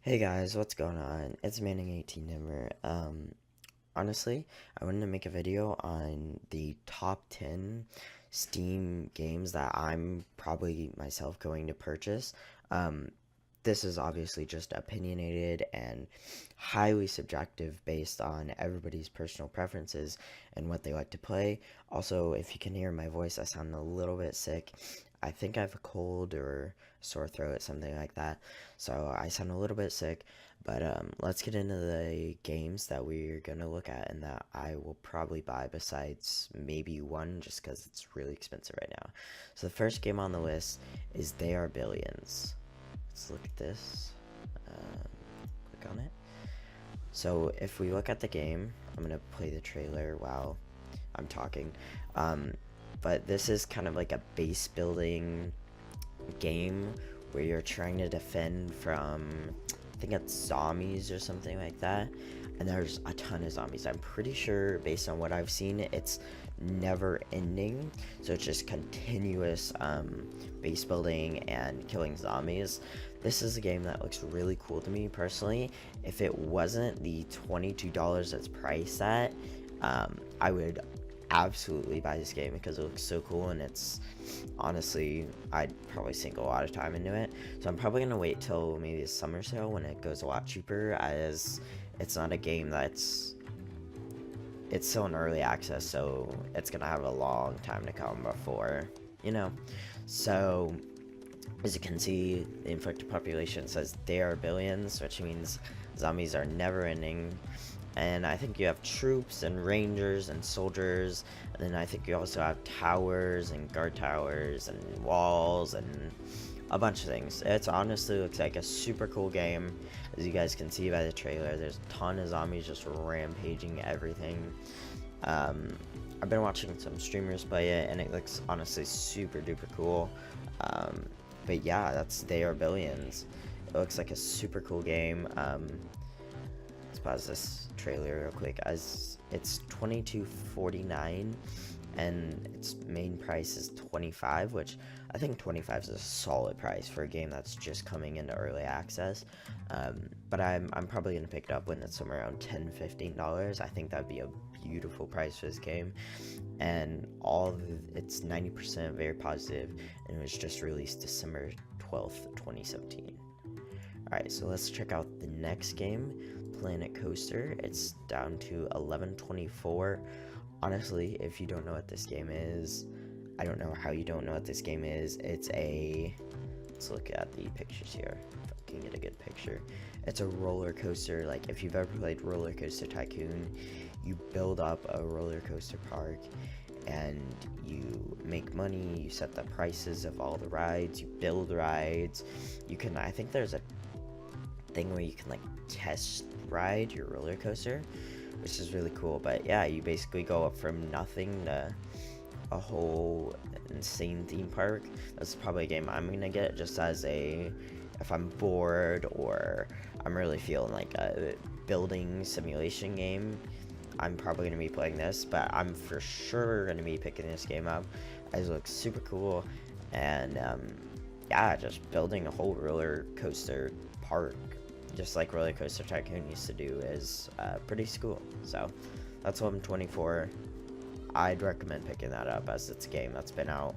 Hey guys, what's going on? It's Manning18 Nimmer. Honestly, I wanted to make a video on the top 10 Steam games that I'm probably myself going to purchase. Um, this is obviously just opinionated and highly subjective based on everybody's personal preferences and what they like to play. Also, if you can hear my voice, I sound a little bit sick. I think I have a cold or sore throat, something like that. So I sound a little bit sick. But let's get into the games that we're going to look at and that I will probably buy besides maybe one just because it's really expensive right now. So the first game on the list is They Are Billions. Let's look at this. Click on it. So if we look at the game, I'm going to play the trailer while I'm talking. But this is kind of like a base building game where you're trying to defend from, I think it's zombies or something like that. And there's a ton of zombies. I'm pretty sure, based on what I've seen, it's never ending. So it's just continuous base building and killing zombies. This is a game that looks really cool to me personally. If it wasn't the $22 it's priced at, I would absolutely buy this game because it looks so cool, and it's honestly, I'd probably sink a lot of time into it. So I'm probably gonna wait till maybe the summer sale when it goes a lot cheaper, as it's not a game it's still in early access, so it's gonna have a long time to come before, you know. So as you can see, the inflicted population says they are billions, which means zombies are never ending. And I think you have troops and rangers and soldiers, and then I think you also have towers and guard towers and walls and a bunch of things. It honestly looks like a super cool game. As you guys can see by the trailer, there's a ton of zombies just rampaging everything. I've been watching some streamers play it, and it looks honestly super duper cool. But yeah, that's They Are Billions. It looks like a super cool game. Let's pause this trailer real quick. As it's $22.49 and its main price is $25, which I think $25 is a solid price for a game that's just coming into early access. But I'm probably gonna pick it up when it's somewhere around $10-15. I think that'd be a beautiful price for this game, and it's 90% very positive, and it was just released December 12th, 2017. Alright, so let's check out the next game, Planet Coaster. It's down to 1124. Honestly, if you don't know what this game is, I don't know how you don't know what this game is. Let's look at the pictures here, if I can get a good picture. It's a roller coaster. Like, if you've ever played Roller Coaster Tycoon, you build up a roller coaster park and you make money, you set the prices of all the rides, you build rides. I think there's a thing where you can like test ride your roller coaster, which is really cool. But yeah, you basically go up from nothing to a whole insane theme park. That's probably a game I'm gonna get, just as if I'm bored or I'm really feeling like a building simulation game. I'm probably gonna be playing this, but I'm for sure gonna be picking this game up, as it looks super cool. And yeah, just building a whole roller coaster park, just like Roller Coaster Tycoon used to do, is pretty cool. So that's 1124. I'd recommend picking that up, as it's a game that's been out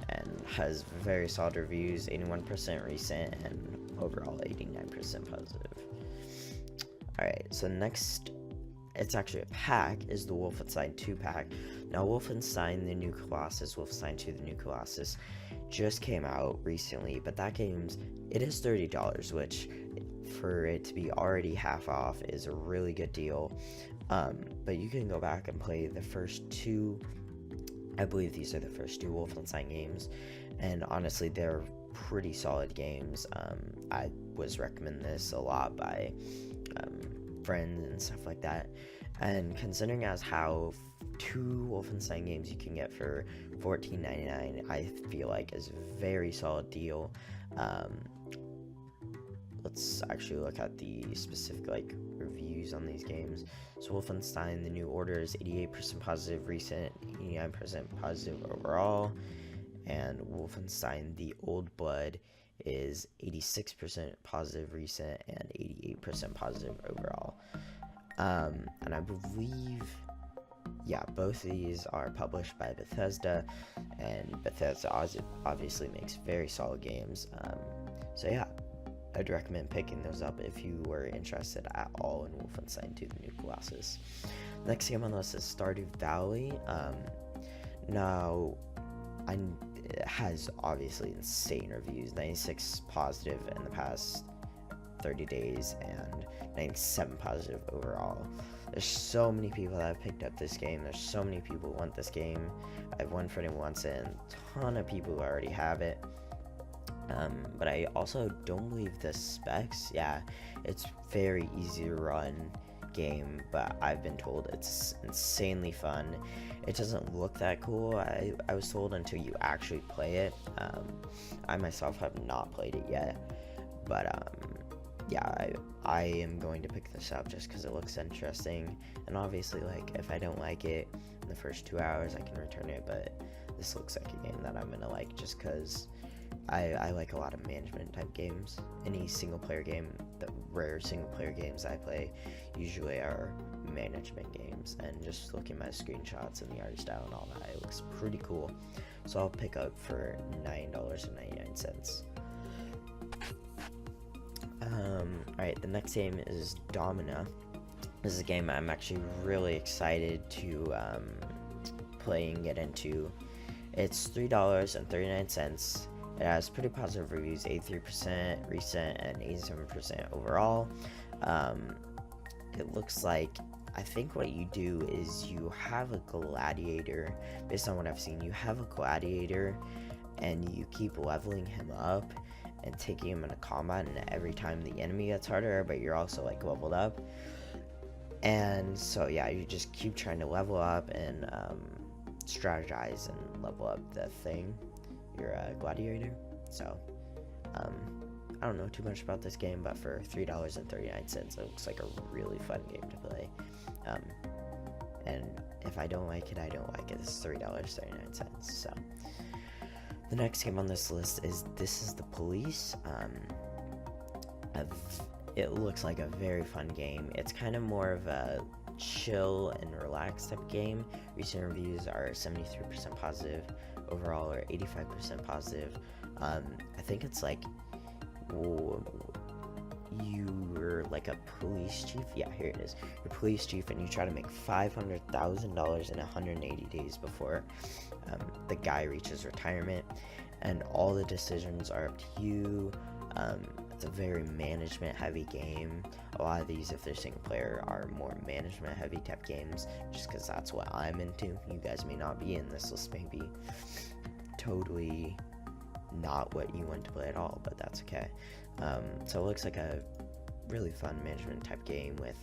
and has very solid reviews, 81% recent and overall 89% positive. Alright, so next, it's actually a pack, is the Wolfenstein 2 pack. Now, Wolfenstein the New Colossus, Wolfenstein 2 the New Colossus, just came out recently, but it is $30, which for it to be already half off is a really good deal. But you can go back and play the first two. I believe these are the first two Wolfenstein games, and honestly, they're pretty solid games. I was recommended this a lot by friends and stuff like that, and considering as how two Wolfenstein games you can get for $14.99, I feel like is a very solid deal. Let's actually look at the specific reviews on these games. So Wolfenstein the New Order is 88% positive recent, 89% positive overall, and Wolfenstein the Old Blood is 86% positive recent and 88% positive overall. And I believe, yeah, both of these are published by Bethesda, and Bethesda obviously makes very solid games. So yeah, I'd recommend picking those up if you were interested at all in Wolfenstein 2: The New Colossus. Next game on the list is Stardew Valley. Now, it has obviously insane reviews, 96 positive in the past 30 days and 97 positive overall. There's so many people that have picked up this game. There's so many people who want this game. I have one friend who wants it, and a ton of people who already have it. But I also don't believe the specs. Yeah, it's very easy to run game, but I've been told it's insanely fun. It doesn't look that cool, I was told, until you actually play it. I myself have not played it yet, but yeah, I am going to pick this up just because it looks interesting, and obviously, like, if I don't like it in the first 2 hours, I can return it, but this looks like a game that I'm gonna like just because I like a lot of management type games. Any single player game, the rare single player games I play usually are management games, and just looking at my screenshots and the art style and all that, it looks pretty cool. So I'll pick up for $9.99. Alright, the next game is Domina. This is a game I'm actually really excited to play and get into. It's $3.39. It has pretty positive reviews, 83% recent and 87% overall. It looks like, I think what you do is you have a gladiator. Based on what I've seen, you have a gladiator and you keep leveling him up and taking him into combat, and every time the enemy gets harder, but you're also like leveled up. And so yeah, you just keep trying to level up and strategize and level up the thing, your gladiator. So I don't know too much about this game, but for $3.39, it looks like a really fun game to play. And if I don't like it, I don't like it. This is $3.39. So the next game on this list is This Is the Police. It looks like a very fun game. It's kind of more of a chill and relaxed type game. Recent reviews are 73% positive overall, or 85% positive. I think it's like you're like a police chief. Yeah, here it is. You're a police chief, and you try to make $500,000 in 180 days before the guy reaches retirement, and all the decisions are up to you. It's a very management heavy game. A lot of these, if they're single player, are more management heavy type games, just because that's what I'm into. You guys may not be, in this list may be totally not what you want to play at all, but that's okay. So it looks like a really fun management type game with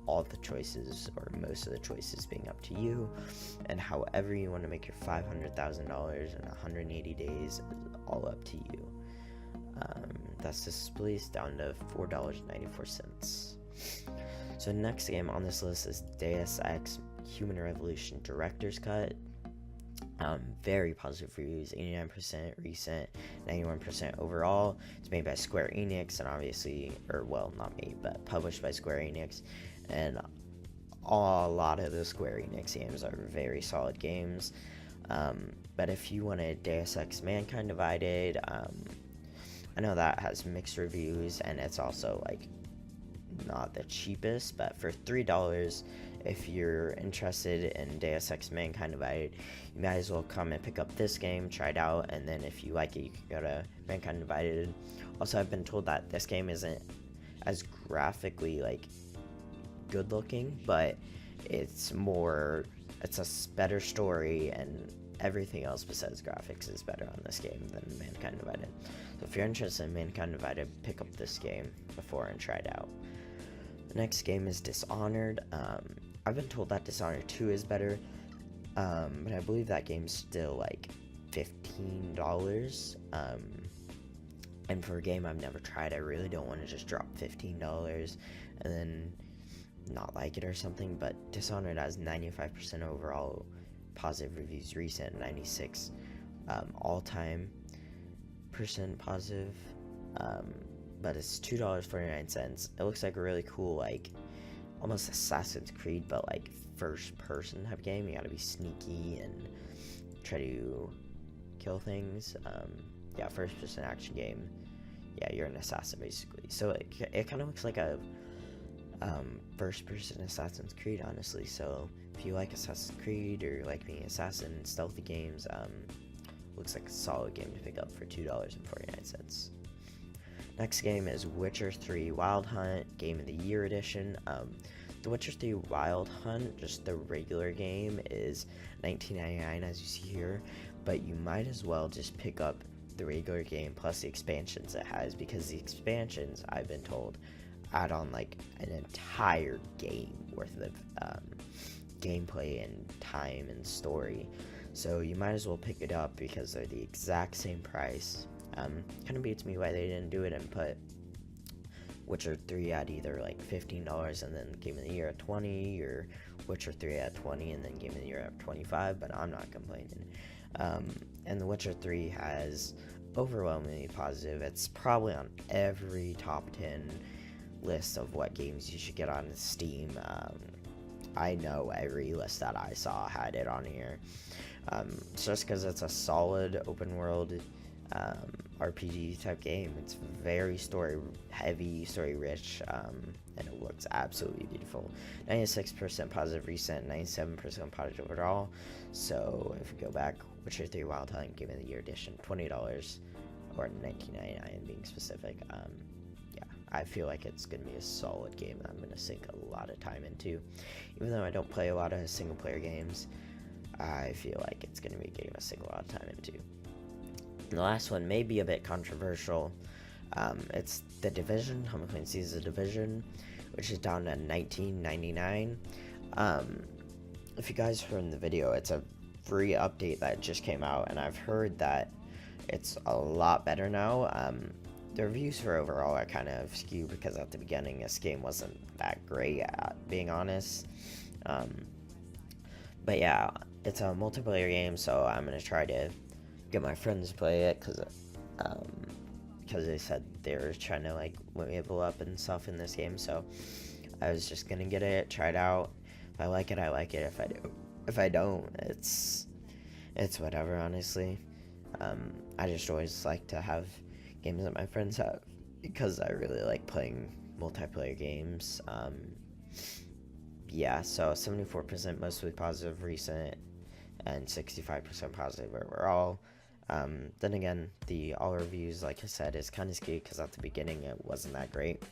all the choices, or most of the choices, being up to you, and however you want to make your $500,000 in 180 days is all up to you. That's This Police, down to $4.94. So the next game on this list is Deus Ex Human Revolution Director's Cut. Very positive reviews, 89% recent, 91% overall. It's made by Square Enix, and obviously, or well, not made, but published by Square Enix, and a lot of the Square Enix games are very solid games. But if you wanted Deus Ex Mankind Divided, I know that has mixed reviews, and it's also like not the cheapest, but for $3, if you're interested in Deus Ex Mankind Divided, you might as well come and pick up this game, try it out, and then if you like it, you can go to Mankind Divided. Also, I've been told that this game isn't as graphically like good looking, but it's a better story, and everything else besides graphics is better on this game than Mankind Divided. So if you're interested in Mankind Divided, pick up this game before and try it out. The next game is Dishonored. I've been told that Dishonored 2 is better, but I believe that game's still like $15. And for a game I've never tried, I really don't want to just drop $15 and then not like it or something. But Dishonored has 95% overall positive reviews recent, 96 all-time percent positive but it's $2.49. It looks like a really cool, like, almost Assassin's Creed, but like first person type game. You gotta be sneaky and try to kill things. Yeah, first person action game. Yeah, you're an assassin basically. So it kind of looks like a first person Assassin's Creed, honestly. So if you like Assassin's Creed or like being assassin stealthy games, looks like a solid game to pick up for $2.49. Next game is Witcher 3 Wild Hunt Game of the Year Edition. The Witcher 3 Wild Hunt, just the regular game, is $19.99 as you see here, but you might as well just pick up the regular game plus the expansions it has, because the expansions, I've been told, add on like an entire game worth of gameplay and time and story. So you might as well pick it up because they're the exact same price. Kind of beats me why they didn't do it and put Witcher 3 at either like $15 and then Game of the Year at $20, or Witcher 3 at $20 and then Game of the Year at $25, but I'm not complaining. And The Witcher 3 has overwhelmingly positive. It's probably on every top 10 list of what games you should get on Steam. I know every list that I saw had it on here. Just because it's a solid open world RPG type game. It's very story heavy, story rich, and it looks absolutely beautiful. 96% positive recent, 97% positive overall. So if we go back, Witcher 3 Wild Hunt Game of the Year Edition, $20 or $19.99 being specific. Yeah, I feel like it's gonna be a solid game that I'm gonna sink a lot of time into. Even though I don't play a lot of single player games, I feel like it's gonna be a game I sink a lot of time into. And the last one may be a bit controversial. It's The Division. How many points is The Division, which is down to $19.99. If you guys heard in the video, it's a free update that just came out, and I've heard that it's a lot better now. The reviews for overall are kind of skewed because at the beginning this game wasn't that great, at being honest. But yeah, it's a multiplayer game, so I'm gonna try to get my friends to play it because they said they were trying to like level up and stuff in this game. So I was just gonna get it, try it out. If I like it, I like it. If I don't, it's whatever, honestly. I just always like to have games that my friends have because I really like playing multiplayer games. Yeah, so 74% mostly positive recent and 65% positive overall. Then again, the all reviews, like I said, is kind of skewed because at the beginning it wasn't that great,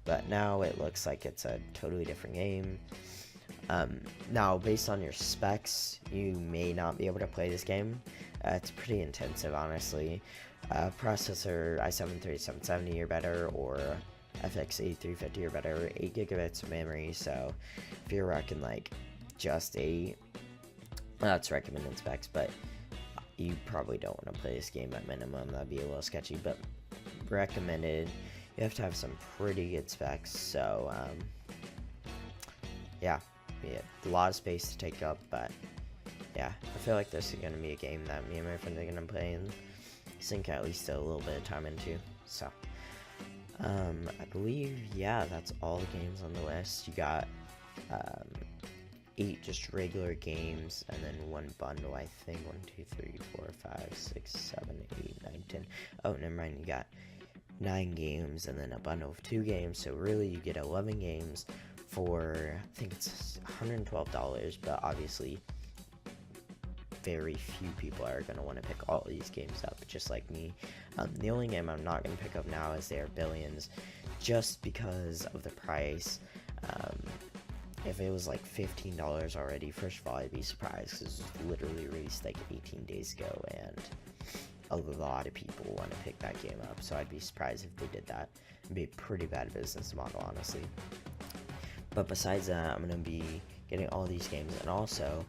but now it looks like it's a totally different game. Now, based on your specs, you may not be able to play this game. It's pretty intensive, honestly. Processor i7-3770 or better, or FX 8350 or better, 8 gigabytes of memory. So if you're rocking like just 8, that's recommended specs, but you probably don't want to play this game at minimum. That'd be a little sketchy, but recommended. You have to have some pretty good specs. So yeah, a lot of space to take up, but yeah, I feel like this is going to be a game that me and my friends are going to play and sink at least a little bit of time into. So I believe, yeah, that's all the games on the list. You got 8 just regular games and then 1 bundle, I think. 1, 2, 3, 4, 5, 6, 7, 8, 9, 10. Oh, never mind, you got 9 games and then a bundle of 2 games. So really you get 11 games for, I think it's $112, but obviously very few people are going to want to pick all these games up, just like me. The only game I'm not going to pick up now is They Are Billions, just because of the price. If it was like $15 already, first of all, I'd be surprised because it was literally released like 18 days ago, and a lot of people want to pick that game up, so I'd be surprised if they did that. It'd be a pretty bad business model, honestly. But besides that, I'm going to be getting all these games, and also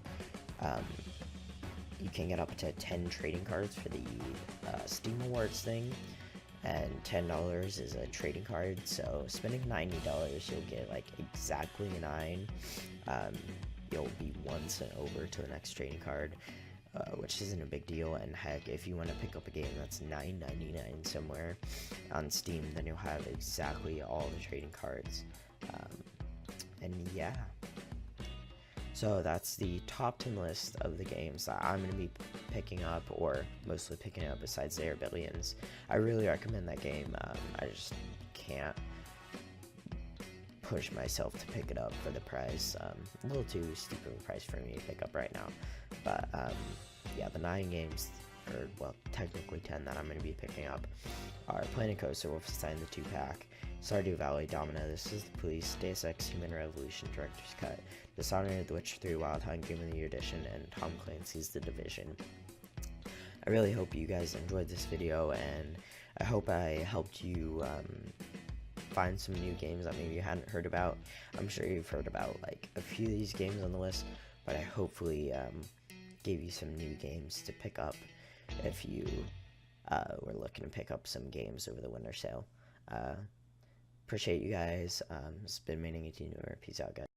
you can get up to 10 trading cards for the Steam Awards thing, and $10 is a trading card. So spending $90, you'll get like exactly 9. You'll be 1 cent over to the next trading card, which isn't a big deal. And heck, if you want to pick up a game that's $9.99 somewhere on Steam, then you'll have exactly all the trading cards. And yeah. So that's the top 10 list of the games that I'm going to be picking up, or mostly picking up besides There Are Billions. I really recommend that game. I just can't push myself to pick it up for the price. A little too steep of a price for me to pick up right now. But yeah, the 9 games, or well, technically 10 that I'm going to be picking up are Planet Coaster, Wolfenstein the 2-pack, Stardew Valley, Domina, This Is the Police, Deus Ex Human Revolution Director's Cut, Dishonored, The Witcher 3 Wild Hunt Game of the Year Edition, and Tom Clancy's The Division. I really hope you guys enjoyed this video, and I hope I helped you find some new games that maybe you hadn't heard about. I'm sure you've heard about like a few of these games on the list, but I hopefully gave you some new games to pick up if you were looking to pick up some games over the winter sale. Appreciate you guys. It's been Manning 18. Peace out, guys.